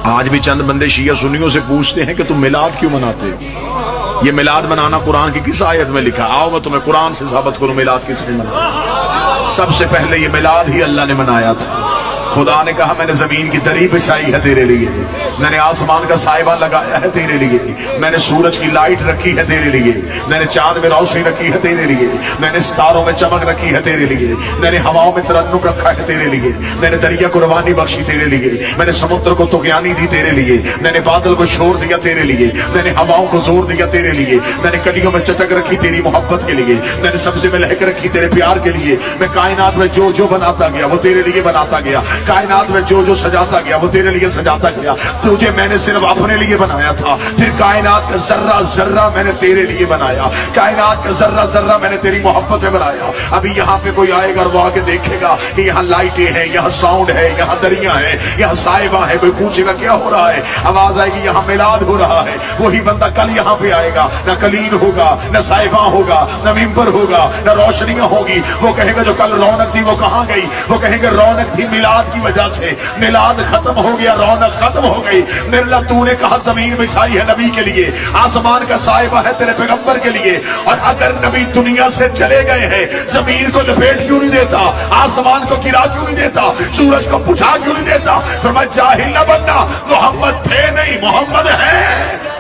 آج بھی چند بندے شیعہ سنیوں سے پوچھتے ہیں کہ تم میلاد کیوں مناتے ہو؟ یہ میلاد منانا قرآن کی کس آیت میں لکھا؟ آؤ میں تمہیں قرآن سے ثابت کروں میلاد کس نے منایا۔ سب سے پہلے یہ میلاد ہی اللہ نے منایا تھا۔ خدا نے کہا میں نے زمین کی دری بچھائی ہے تیرے لیے، میں نے آسمان کا سائبہ لگایا ہے تیرے لیے، میں نے سورج کی لائٹ رکھی ہے تیرے لیے، میں نے چاند میں روشنی رکھی ہے تیرے لیے، میں نے ستاروں میں چمک رکھی ہے تیرے لیے، میں نے ہواؤں میں ترنم رکھا ہے تیرے لیے، میں نے دریا کو روانی بخشی تیرے لیے، میں نے سمندر کو طغیانی دی تیرے لیے، میں نے بادل کو شور دیا تیرے لیے، میں نے ہواؤں کو زور دیا تیرے لیے، میں نے کلیوں میں چٹک رکھی تیری محبت کے لیے، میں نے سبزے میں لہک رکھی تیرے پیار کے لیے، میں کائنات میں جو جو بناتا گیا وہ تیرے لیے بناتا گیا، کائنات میں جو جو سجاتا گیا وہ تیرے لیے سجاتا گیا، تجھے میں نے صرف اپنے لیے بنایا تھا، پھر کائنات کا ذرہ ذرہ میں نے تیرے لیے بنایا، کائنات کا ذرہ ذرہ میں نے تیری محبت میں بنایا۔ ابھی یہاں پہ کوئی آئے گا اور وہ آگے دیکھے گا کہ یہاں لائٹیں ہیں، یہاں ساؤنڈ ہے، یہاں دریاں ہیں، یہاں سائبہ ہے، کوئی پوچھے گا کیا ہو رہا ہے، آواز آئے گی یہاں میلاد ہو رہا ہے۔ وہی بندہ کل یہاں پہ آئے گا، نہ کلین ہوگا، نہ سائبہ ہوگا، نہ ممبر ہوگا، نہ روشنیاں ہوگی، وہ کہے گا جو کل رونق تھی وہ کہاں گئی؟ وہ کہیں گے رونق تھی میلاد کی وجہ سے، میلاد ختم ہو گیا، رونق ختم ہو گئی۔ میرے اللہ تو نے کہا زمین بچھائی ہے نبی کے لیے، آسمان کا سائبہ ہے تیرے پیغمبر کے لیے، اور اگر نبی دنیا سے چلے گئے ہیں زمین کو لپیٹ کیوں نہیں دیتا، آسمان کو گرا کیوں نہیں دیتا، سورج کو بجھا کیوں نہیں دیتا؟ فرمایا جاہل نہ بننا، محمد تھے نہیں، محمد ہے۔